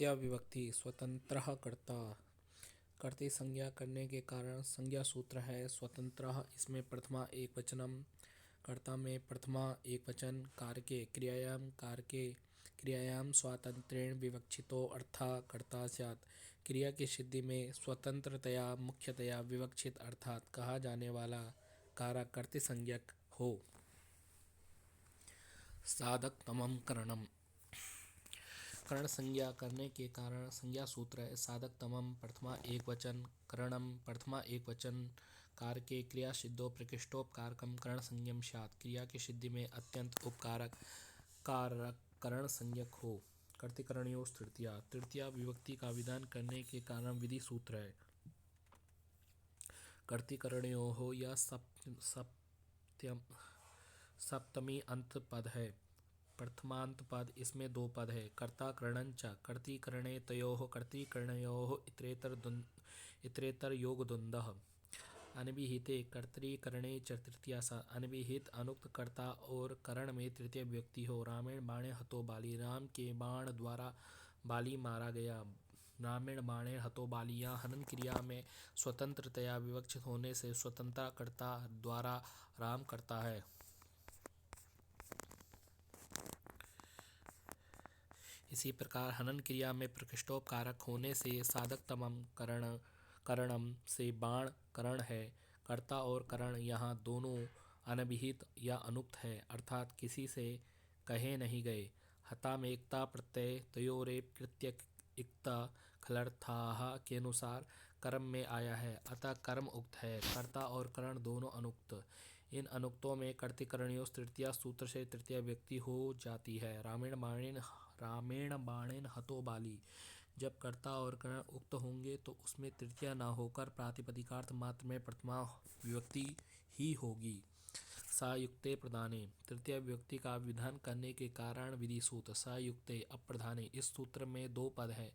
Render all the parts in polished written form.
तृतीया विभक्ति स्वतंत्रः कर्ता। कर्तृ संज्ञा करने के कारण संज्ञा सूत्र है स्वतंत्रः। इसमें प्रथमा एक वचनम, कर्ता में प्रथमा एक वचन, कारके क्रियायाम, कारके क्रियायाम स्वातंत्र्येण विवक्षितो अर्थः कर्ता स्यात्। क्रिया की सिद्धि में स्वतंत्रतया मुख्यतया विवक्षित अर्थात कहा जाने वाला कारक कर्तृ संज्ञक हो। साधकतमं करणम। करण संज्ञा करने के कारण संज्ञा सूत्र है साधकतमं प्रथमा एक वचन, करणम प्रथमा एक वचन, कारके क्रिया सिद्धो प्रकृष्टोपकारकम करण संज्ञम स्यात्। क्रिया की सिद्धि में अत्यंत उपकारक कारक करण संज्ञक हो। कर्तृकरणयोः तृतीया। तृतीया विभक्ति का विधान करने के कारण विधि सूत्र है कर्तृकरणयोः। यह सप्तमी अंत पद है। प्रथमांत पद, इसमें दो पद है। कर्ता करणं च कर्तृकरणे तयोः कर्तृकरणयोः इतरेतर योग द्वंद्वः। अनभिहिते कर्तृकरणे च तृतीया सा। अनभिहित अनुक्त कर्ता और करण में तृतीय विभक्ति हो। रामेण बाणे हतो बाली। राम के बाण द्वारा बाली मारा गया। रामेण बाणे हतो बाली। यहाँ हनन क्रिया में स्वतंत्रतया विवक्षित होने से स्वतंत्रता कर्ता द्वारा राम करता है। इसी प्रकार हनन क्रिया में प्रकृष्टोपकारक होने से साधकतमं करणम से बाण करण है। कर्ता और करण यहाँ दोनों अनभिहित या अनुक्त है, अर्थात किसी से कहे नहीं गए। हता में एकता प्रत्यय तयोरेव कृत्य इक्ता खलर्थाः के अनुसार कर्म में आया है, अतः कर्म उक्त है। कर्ता और करण दोनों अनुक्त। इन अनुक्तों में कर्तृकरणयोः तृतीया सूत्र से तृतीया व्यक्ति हो जाती है। रामेण बाणेन हतो बाली। जब कर्ता और करण उक्त होंगे तो उसमें तृतीया न होकर प्रातिपदिकार्थ मात्र में प्रथमा विभक्ति ही होगी। सायुक्ते प्रधाने। तृतीय विभक्ति का विधान करने के कारण विधि सूत्र सायुक्ते अप्रधाने। इस सूत्र में दो पद है।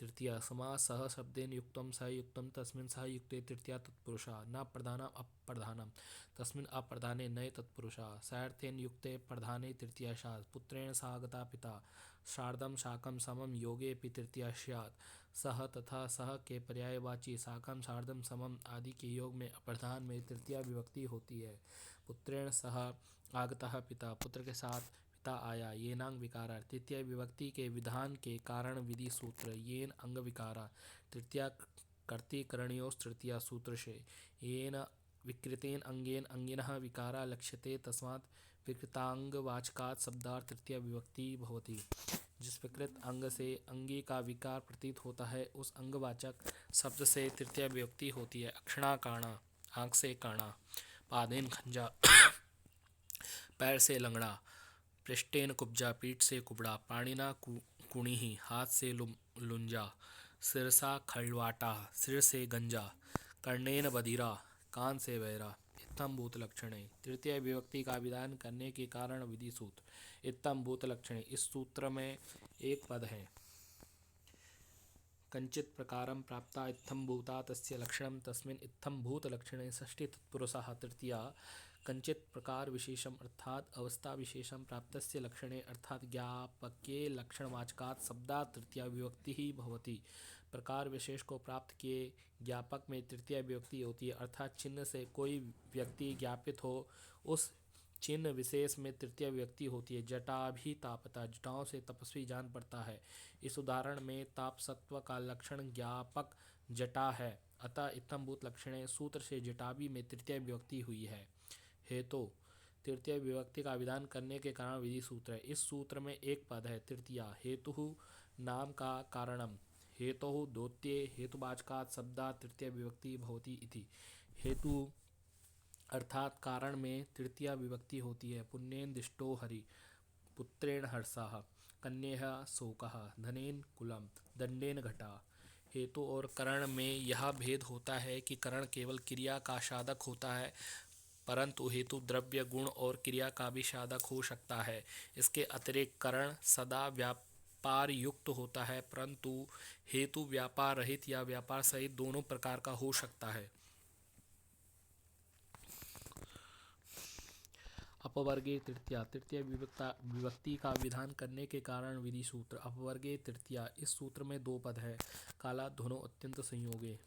तृतीया समास सह शब्देन युक्तम सयुक्तम तस्मिन् सयुक्ते तृतीया तत्पुरुषा न प्रधानम अप्रधानम तस्मिन् अप्रधाने नये तत्पुरुषा। सार्थेन युक्ते प्रधाने तृतीया स्यात्। पुत्रेण सागता पिता शार्दम शाकम समम योगेऽपि तृतीया स्यात्। सह तथा सह के पर्यायवाची साकम सार्धम समम आदि के योग में अप्रधान में तृतीया विभक्ति होती है। पुत्रेण सह आगतः पिता, पुत्र के साथ पिता आया। येनांग विकारा। तृतीय विभक्ति के विधान के कारण विधि सूत्र येन अंग विकारा। तृतीया कर्तृकरणयोः तृतीया सूत्र से येन विकृतेन अंगेन अंगिनः विकारा लक्ष्यते तस्मात् विकृतांगवाचकात् शब्दार्थ तृतीया विभक्ति भवति। जिस विकृत अंग से अंगी का विकार प्रतीत होता है उस अंगवाचक शब्द से तृतीया विभक्ति होती है। अक्षणा काणा, आंख से काणा। पादेन खंजा, पैर से लंगड़ा। पृष्ठेन कुब्जा, पीठ से कुबड़ा। पाणिना कुणिहि, हाथ से लुंजा। सिरसा खलवाटा, सिर से गंजा। कर्णेन बधिरा, कान से बहरा। इत्थम भूत लक्षणे। तृतीय विभक्ति का विधान करने के कारण विधि सूत्र इत्थम भूत लक्षणे। इस सूत्र में एक पद है। कंचित प्रकारं प्राप्ता इत्थम भूता तस्य लक्षणं तस्मिन् इत्थम भूत लक्षणे षष्ठी तत्पुरुषः तृतीया। कंचित प्रकार विशेषम अर्थात अवस्था विशेषम प्राप्तस्य लक्षणे अर्थात ज्ञापके लक्षणवाचकात् शब्दात् तृतीया विभक्ति ही भवति। प्रकार विशेष को प्राप्त किए ज्ञापक में तृतीया विभक्ति होती है, अर्थात चिन्ह से कोई व्यक्ति ज्ञापित हो उस चिन्ह विशेष में तृतीय विभक्ति होती है। जटा भी तापता, जटाओं से तपस्वी जान पड़ता है। इस उदाहरण में तापसत्व का लक्षण ज्ञापक जटा है, अतः इत्थम्भूत लक्षणे सूत्र से जटाभी में तृतीय विभक्ति हुई है। हेतु तृतीय विभक्ति का विधान करने के कारण विधि सूत्र है। इस सूत्र में एक पद है तृतीया। हेतु नाम का कारणम। हेतु द्योत्ये हेतुवाचकात् शब्दात् तृतीय विभक्ति भवति इति। हेतु अर्थात कारण में तृतीया विभक्ति होती है। पुण्येन दिष्टो हरि, पुत्रेण हर्षः, कन्येह शोकः, धनेन कुलम, दंडेन घटा। हेतु और करण में यह भेद होता है कि करण केवल क्रिया का साधक होता है, परंतु हेतु द्रव्य गुण और क्रिया का भी साधक हो सकता है। इसके अतिरिक्त करण सदा व्यापार युक्त होता है, परंतु हेतु व्यापार रहित या व्यापार सहित दोनों प्रकार का हो सकता है। अपवर्गे तृतीया, तृतीय विभक्ति का विधान करने के कारण विधि सूत्र। अपवर्गे तृतीया, इस सूत्र में दो पद है। काला धुनो अत्यंत संयोगे।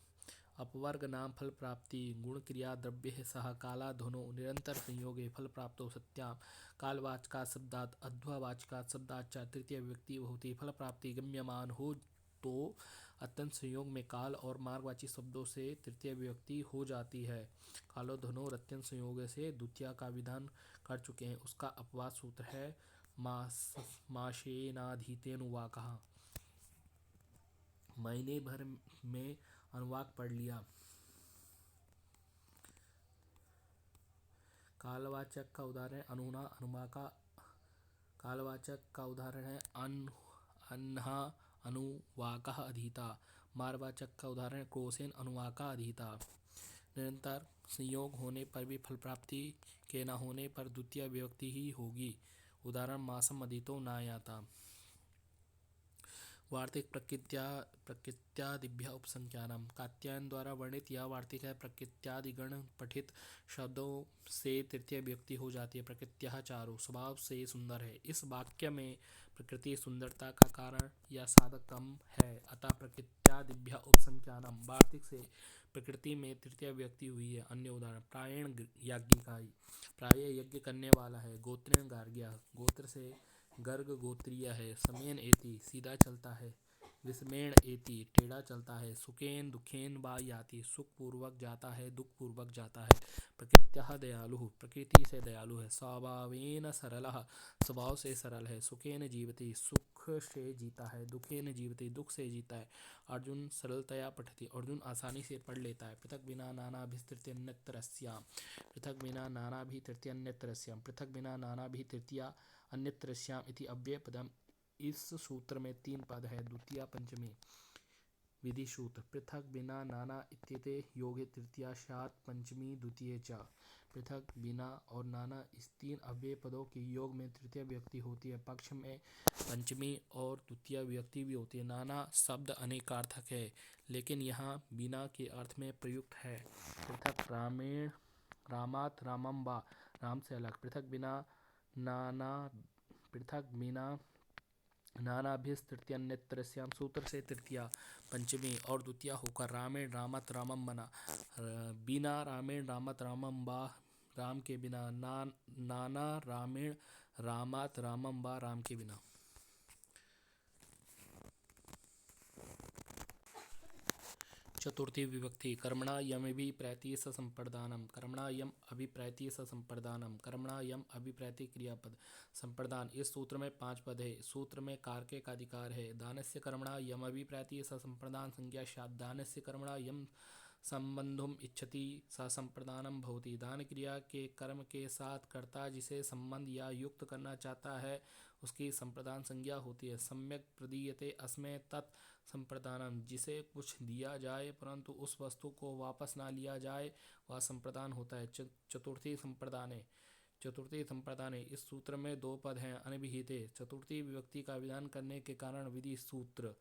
अपवर्ग नाम फल प्राप्ति गुण क्रिया द्रव्य सह काला धुनो निरंतर संयोगे फल प्राप्तो सत्याम। कालवाचका शब्दात अध्वावाचका शब्दात च तृतीय विभक्ति होती फल प्राप्ति गम्यमान हो तो अत्यंत संयोग में काल और मार्गवाची शब्दों से तृतीय विभक्ति हो जाती है। कालो धुनो अत्यंत संयोग से द्वितीय का विधान कर चुके हैं, उसका अपवाद सूत्र है माशेनाधीतेनुवाकः। महीने भर में अनुवाक पढ़ लिया। कालवाचक का उदाहरण अनुना अनुवाका। कालवाचक का उदाहरण है अन्हा अनुवाकः अधीता। मारवाचक का उदाहरण क्रोसेन अनुवाका अधीता। निरंतर संयोग होने पर भी फल प्राप्ति के न होने पर द्वितीय विभक्ति ही होगी। उदाहरण मासम अधीतो नायाता। वार्तिक प्रकृत्यादिभ्य उपसंख्यानम। कात्यायन द्वारा वर्णित यह वार्तिक है। प्रकृत्यादिगण पठित शब्दों से तृतीय विभक्ति हो जाती है। प्रकृत्या चारु स्वभाव से सुंदर है। इस वाक्य में प्रकृति सुंदरता का कारण या साधक कम है, अतः प्रकृत्यादिभ्य उपसंख्यानम। वार्तिक से प्रकृति में तृतीय विभक्ति हुई है। अन्य उदाहरण प्रायण याज्ञिकाई, प्राय यज्ञ करने वाला है। गोत्रेण गार्ग्या, गोत्र से गर्ग गोत्रीय है। समेन एति, सीधा चलता है। विस्मेण एति, टेढ़ा चलता है। सुखेन दुखेन वा याति, सुख पूर्वक जाता है, दुख पूर्वक जाता है। प्रकृत्या दयालु, प्रकृति से दयालु है। स्वभावेन सरलः, स्वभाव से सरल है। सुखेन जीवति, सुख से जीता है। दुखेन जीवति, दुख से जीता है। अर्जुन सरलतया पठति, अर्जुन आसानी से पढ़ लेता है। पृथक बिना नानाभिस्तृत्यन्यतरस्याम्, पृथक बिना नानाभिस्तृत्यन्यतरस्याम्, पृथक बिना नानाभिस्तृत्या अन्यतरस्याम् इति अव्ययपदम्। इस सूत्र में तीन पद है। द्वितीय पंचमी विधि सूत्र। पृथक बिना नाना इत्येते योगे तृतीया स्यात् पंचमी द्वितीय च। पृथक बिना और नाना इस तीन अव्यय पदों के योग में तृतीय विभक्ति होती है। पक्ष में पंचमी और द्वितीय विभक्ति भी होती है। नाना शब्द अनेकार्थक है, लेकिन यहाँ बिना के अर्थ में प्रयुक्त है। पृथक रामेण रामात रामम वा, राम से अलग। पृथक बिना नाना, पृथक बिना नानाभिस्तृत्यन्यतरस्याम् सूत्र से तृतीया पंचमी और द्वितीय होकर रामेण रामत रामम बना। बिना रामेण रामत रामम वा, राम के बिना। नाना रामेण रामात रामम वा, राम के बिना। चतुर्थी विभक्ति। कर्मणा यमभिप्रैति संप्रदानम। कर्मणा यम अभिप्रैति संप्रदानम। कर्मणा यम अभिप्रैति क्रियापद संप्रदान। इस सूत्र में 5 पद है। सूत्र में कारके का अधिकार है। दानस्य कर्मणा यम अभिप्रैति संप्रदान संज्ञा स्यात्। दानस्य कर्मणा यम संबंधुम इच्छति सा संप्रदानम भवति। दान क्रिया के कर्म के साथ कर्ता जिसे संबंध या युक्त करना चाहता है उसकी संप्रदान संज्ञा होती है। सम्यक प्रदीयते अस्मै तत् संप्रदानम, जिसे कुछ दिया जाए परंतु उस वस्तु को वापस ना लिया जाए वह संप्रदान होता है। चतुर्थी संप्रदाने। चतुर्थी संप्रदाने, इस सूत्र में 2 पद हैं। अनभिहिते, चतुर्थी विभक्ति का विधान करने के कारण विधि सूत्र।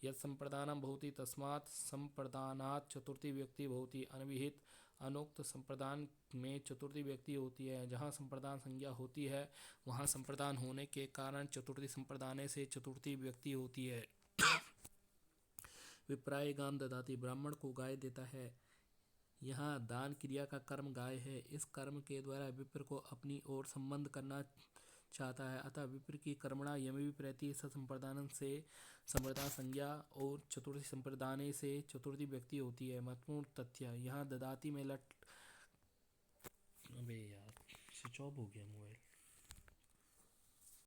यत् संप्रदानम भवति तस्मात् संप्रदानात् चतुर्थी विभक्ति भवति। अनभिहित, अनुक्त संप्रदान में चतुर्थी विभक्ति होती है। जहाँ संप्रदान संज्ञा होती है वहाँ संप्रदान होने के कारण चतुर्थी संप्रदाने से चतुर्थी विभक्ति होती है। विप्राय गाम ददाति, ब्राह्मण को गाय देता है। यहाँ दान क्रिया का कर्म गाय है। इस कर्म के द्वारा विप्र को अपनी ओर संबंध करना चाहता है, अतः विप्र की कर्मणा यमभिप्रैति संप्रदान से संप्रदान संज्ञा और चतुर्थी संप्रदाने से चतुर्थी व्यक्ति होती है। महत्वपूर्ण तथ्य, यहाँ ददाति में लट, अबे यार स्विच ऑफ हो गया मोबाइल।